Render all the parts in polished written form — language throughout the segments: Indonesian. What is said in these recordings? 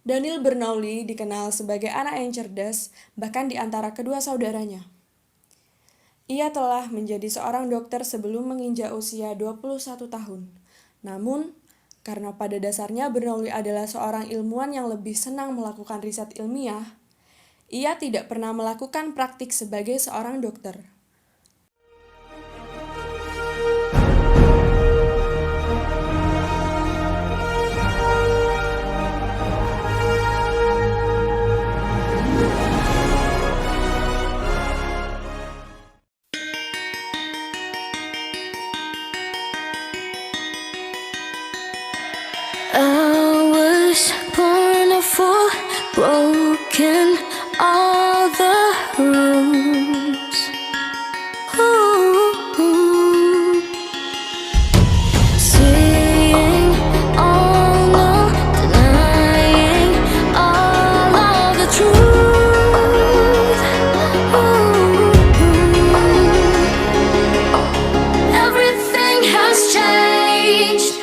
Daniel Bernoulli dikenal sebagai anak yang cerdas, bahkan di antara kedua saudaranya. Ia telah menjadi seorang dokter sebelum menginjak usia 21 tahun. Namun, karena pada dasarnya Bernoulli adalah seorang ilmuwan yang lebih senang melakukan riset ilmiah, ia tidak pernah melakukan praktik sebagai seorang dokter. I was born a fool, broken all the rules. Ooh. Saying all no, denying all of the truth. Ooh. Everything has changed.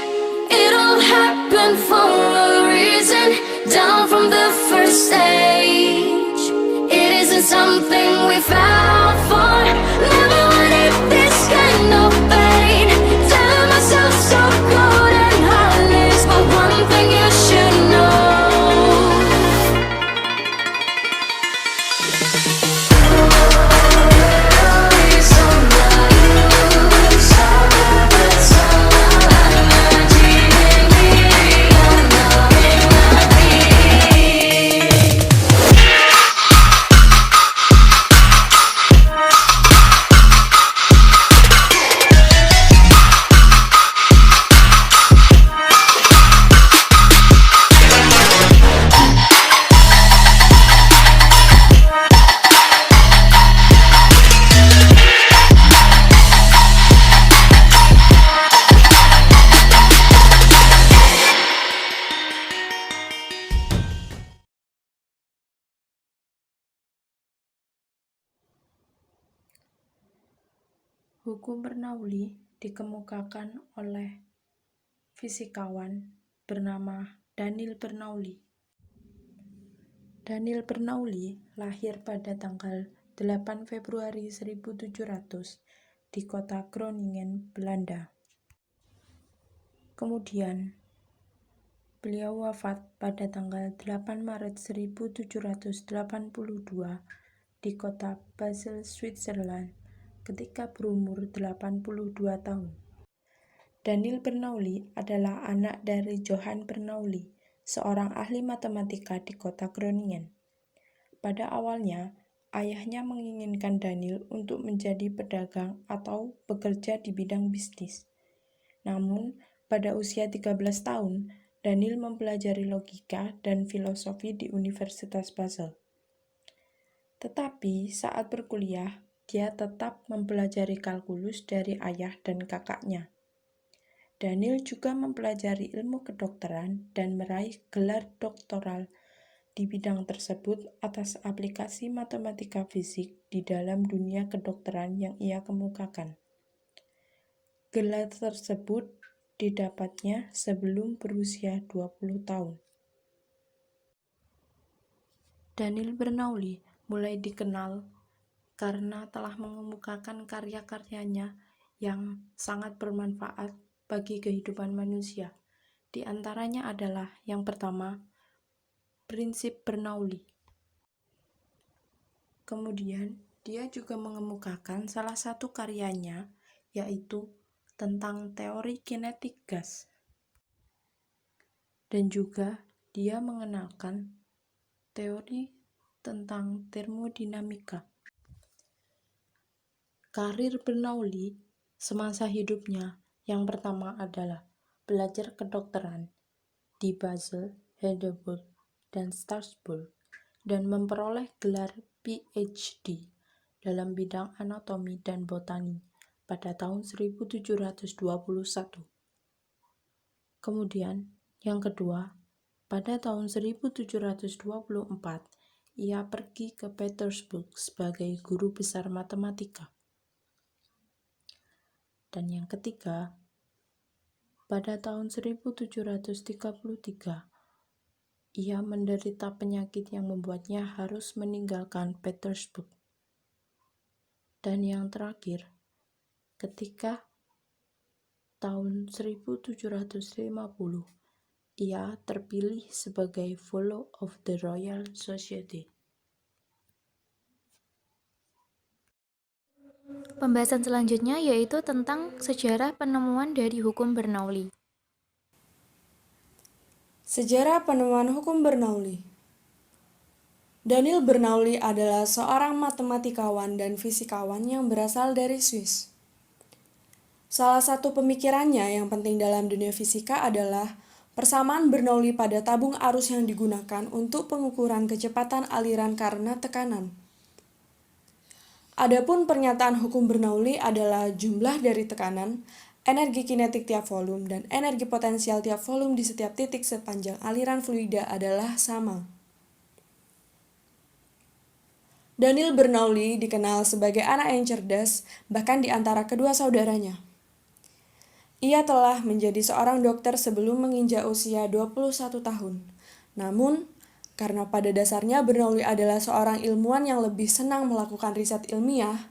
It all happened for a reason. Down from the first stage. It isn't something we fought for. Never wanted this kind of pain. Telling myself so good and heartless, but one thing you should know. Hukum Bernoulli dikemukakan oleh fisikawan bernama Daniel Bernoulli. Daniel Bernoulli lahir pada tanggal 8 Februari 1700 di kota Groningen, Belanda. Kemudian, beliau wafat pada tanggal 8 Maret 1782 di kota Basel, Switzerland, ketika berumur 82 tahun. Daniel Bernoulli adalah anak dari Johann Bernoulli, seorang ahli matematika di kota Groningen. Pada awalnya, ayahnya menginginkan Daniel untuk menjadi pedagang atau bekerja di bidang bisnis. Namun, pada usia 13 tahun, Daniel mempelajari logika dan filosofi di Universitas Basel. Tetapi saat berkuliah, dia tetap mempelajari kalkulus dari ayah dan kakaknya. Daniel juga mempelajari ilmu kedokteran dan meraih gelar doktoral di bidang tersebut atas aplikasi matematika fisik di dalam dunia kedokteran yang ia kemukakan. Gelar tersebut didapatnya sebelum berusia 20 tahun. Daniel Bernoulli mulai dikenal karena telah mengemukakan karya-karyanya yang sangat bermanfaat bagi kehidupan manusia. Di antaranya adalah yang pertama, prinsip Bernoulli. Kemudian, dia juga mengemukakan salah satu karyanya, yaitu tentang teori kinetik gas. Dan juga dia mengenalkan teori tentang termodinamika. Karir Bernoulli semasa hidupnya yang pertama adalah belajar kedokteran di Basel, Heidelberg, dan Strasbourg, dan memperoleh gelar PhD dalam bidang anatomi dan botani pada tahun 1721. Kemudian, yang kedua, pada tahun 1724, ia pergi ke Petersburg sebagai guru besar matematika. Dan yang ketiga, pada tahun 1733, Ia menderita penyakit yang membuatnya harus meninggalkan Petersburg. Dan yang terakhir, ketika tahun 1750, ia terpilih sebagai Fellow of the Royal Society. Pembahasan selanjutnya yaitu tentang sejarah penemuan dari hukum Bernoulli. Sejarah penemuan hukum Bernoulli. Daniel Bernoulli adalah seorang matematikawan dan fisikawan yang berasal dari Swiss. Salah satu pemikirannya yang penting dalam dunia fisika adalah persamaan Bernoulli pada tabung arus yang digunakan untuk pengukuran kecepatan aliran karena tekanan. Adapun pernyataan hukum Bernoulli adalah jumlah dari tekanan, energi kinetik tiap volume, dan energi potensial tiap volume di setiap titik sepanjang aliran fluida adalah sama. Daniel Bernoulli dikenal sebagai anak yang cerdas, bahkan di antara kedua saudaranya. Ia telah menjadi seorang dokter sebelum menginjak usia 21 tahun. Namun, karena pada dasarnya Bernoulli adalah seorang ilmuwan yang lebih senang melakukan riset ilmiah,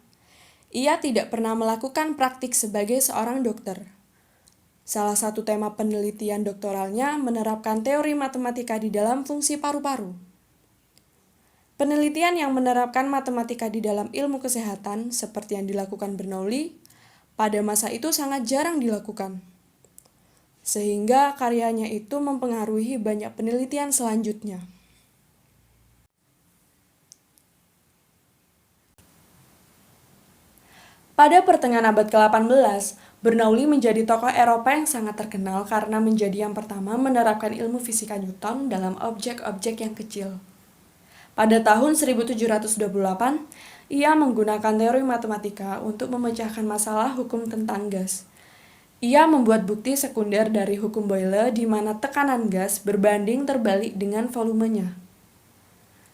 ia tidak pernah melakukan praktik sebagai seorang dokter. Salah satu tema penelitian doktoralnya menerapkan teori matematika di dalam fungsi paru-paru. Penelitian yang menerapkan matematika di dalam ilmu kesehatan, seperti yang dilakukan Bernoulli, pada masa itu sangat jarang dilakukan. Sehingga karyanya itu mempengaruhi banyak penelitian selanjutnya. Pada pertengahan abad ke-18, Bernoulli menjadi tokoh Eropa yang sangat terkenal karena menjadi yang pertama menerapkan ilmu fisika Newton dalam objek-objek yang kecil. Pada tahun 1728, ia menggunakan teori matematika untuk memecahkan masalah hukum tentang gas. Ia membuat bukti sekunder dari hukum Boyle di mana tekanan gas berbanding terbalik dengan volumenya.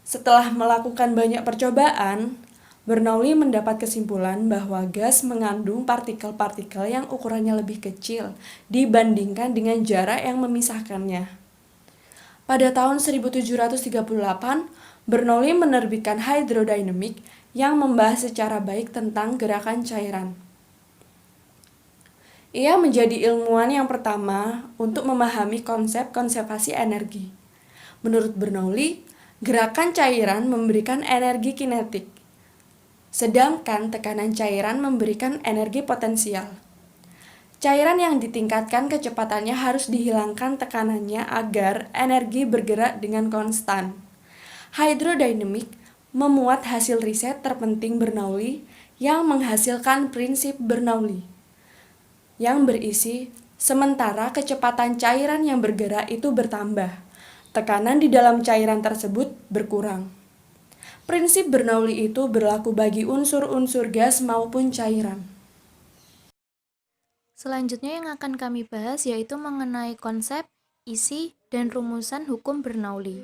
Setelah melakukan banyak percobaan, Bernoulli mendapat kesimpulan bahwa gas mengandung partikel-partikel yang ukurannya lebih kecil dibandingkan dengan jarak yang memisahkannya. Pada tahun 1738, Bernoulli menerbitkan Hydrodynamic yang membahas secara baik tentang gerakan cairan. Ia menjadi ilmuwan yang pertama untuk memahami konsep konservasi energi. Menurut Bernoulli, gerakan cairan memberikan energi kinetik, sedangkan tekanan cairan memberikan energi potensial. Cairan yang ditingkatkan kecepatannya harus dihilangkan tekanannya agar energi bergerak dengan konstan. Hydrodynamic memuat hasil riset terpenting Bernoulli yang menghasilkan prinsip Bernoulli, yang berisi sementara kecepatan cairan yang bergerak itu bertambah, tekanan di dalam cairan tersebut berkurang. Prinsip Bernoulli itu berlaku bagi unsur-unsur gas maupun cairan. Selanjutnya yang akan kami bahas yaitu mengenai konsep, isi, dan rumusan hukum Bernoulli.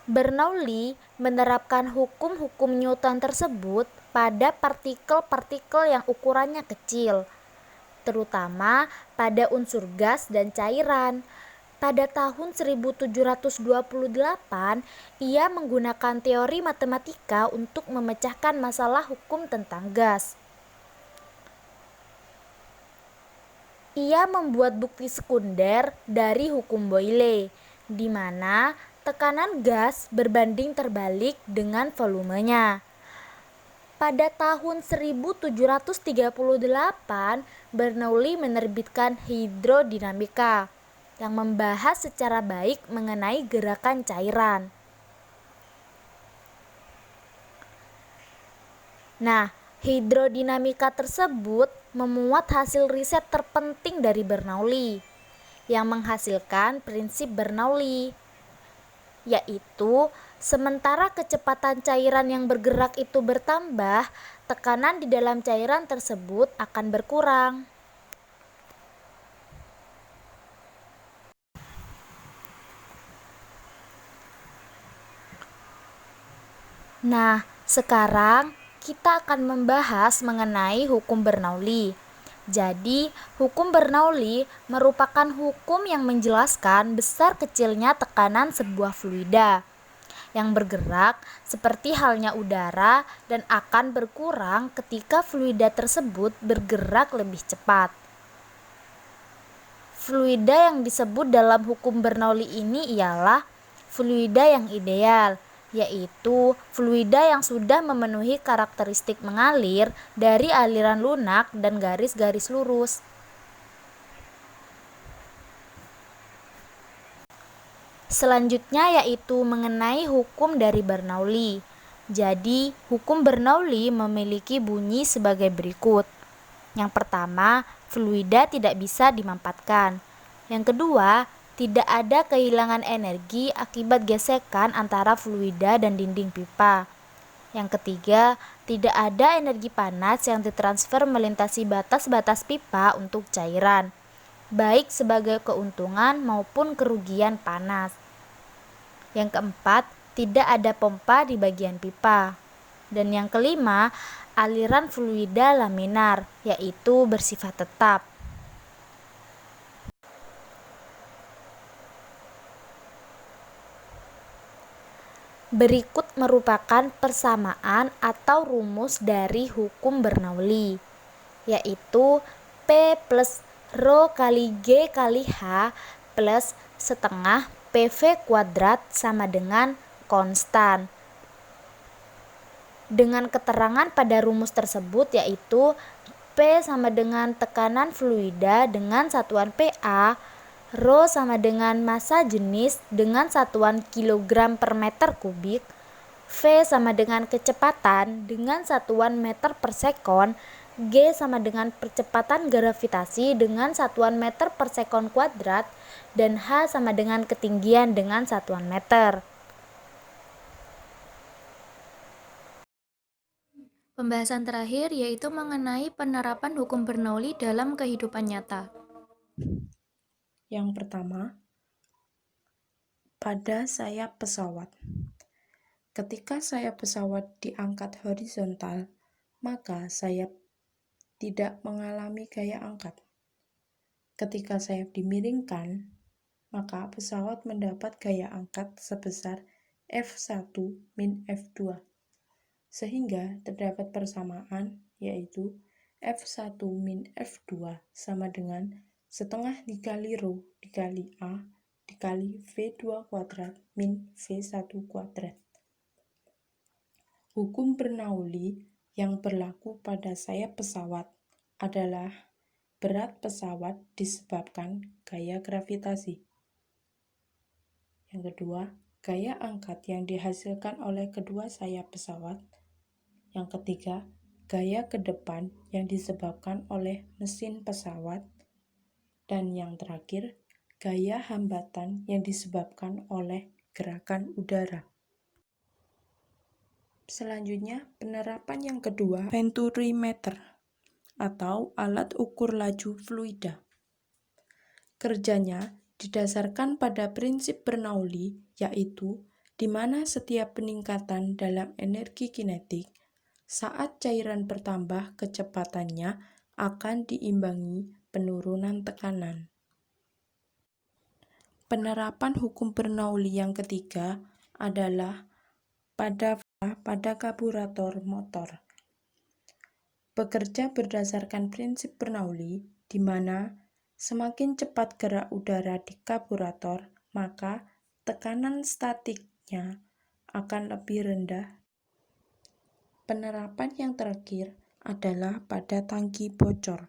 Bernoulli menerapkan hukum-hukum Newton tersebut pada partikel-partikel yang ukurannya kecil, terutama pada unsur gas dan cairan. Pada tahun 1728, ia menggunakan teori matematika untuk memecahkan masalah hukum tentang gas. Ia membuat bukti sekunder dari hukum Boyle, di mana tekanan gas berbanding terbalik dengan volumenya. Pada tahun 1738, Bernoulli menerbitkan Hydrodynamica yang membahas secara baik mengenai gerakan cairan. Nah, hidrodinamika tersebut memuat hasil riset terpenting dari Bernoulli yang menghasilkan prinsip Bernoulli, yaitu sementara kecepatan cairan yang bergerak itu bertambah, tekanan di dalam cairan tersebut akan berkurang. Nah, sekarang kita akan membahas mengenai hukum Bernoulli. Jadi, hukum Bernoulli merupakan hukum yang menjelaskan besar kecilnya tekanan sebuah fluida yang bergerak seperti halnya udara dan akan berkurang ketika fluida tersebut bergerak lebih cepat. Fluida yang disebut dalam hukum Bernoulli ini ialah fluida yang ideal, yaitu fluida yang sudah memenuhi karakteristik mengalir dari aliran lunak dan garis-garis lurus. Selanjutnya yaitu mengenai hukum dari Bernoulli. Jadi, hukum Bernoulli memiliki bunyi sebagai berikut. Yang pertama, fluida tidak bisa dimampatkan. Yang kedua, tidak ada kehilangan energi akibat gesekan antara fluida dan dinding pipa. Yang ketiga, tidak ada energi panas yang ditransfer melintasi batas-batas pipa untuk cairan, baik sebagai keuntungan maupun kerugian panas. Yang keempat, tidak ada pompa di bagian pipa. Dan yang kelima, aliran fluida laminar, yaitu bersifat tetap. Berikut merupakan persamaan atau rumus dari hukum Bernoulli, yaitu P plus Rho kali G kali H plus setengah PV kuadrat sama dengan konstan. Dengan keterangan pada rumus tersebut yaitu P sama dengan tekanan fluida dengan satuan PA, Rho sama dengan massa jenis dengan satuan kilogram per meter kubik, V sama dengan kecepatan dengan satuan meter per sekon, G sama dengan percepatan gravitasi dengan satuan meter per sekon kuadrat, dan H sama dengan ketinggian dengan satuan meter. Pembahasan terakhir yaitu mengenai penerapan hukum Bernoulli dalam kehidupan nyata. Yang pertama, pada sayap pesawat. Ketika sayap pesawat diangkat horizontal, maka sayap tidak mengalami gaya angkat. Ketika sayap dimiringkan, maka pesawat mendapat gaya angkat sebesar F1 min F2. Sehingga terdapat persamaan, yaitu F1 min F2 sama dengan setengah dikali Rho dikali A dikali V2 kuadrat min V1 kuadrat. Hukum Bernoulli yang berlaku pada sayap pesawat adalah berat pesawat disebabkan gaya gravitasi. Yang kedua, gaya angkat yang dihasilkan oleh kedua sayap pesawat. Yang ketiga, gaya ke depan yang disebabkan oleh mesin pesawat. Dan yang terakhir, gaya hambatan yang disebabkan oleh gerakan udara. Selanjutnya, penerapan yang kedua, venturimeter atau alat ukur laju fluida. Kerjanya didasarkan pada prinsip Bernoulli, yaitu di mana setiap peningkatan dalam energi kinetik saat cairan bertambah kecepatannya akan diimbangi penurunan tekanan. Penerapan hukum Bernoulli yang ketiga adalah pada karburator motor. Bekerja berdasarkan prinsip Bernoulli, di mana semakin cepat gerak udara di karburator, maka tekanan statiknya akan lebih rendah. Penerapan yang terakhir adalah pada tangki bocor.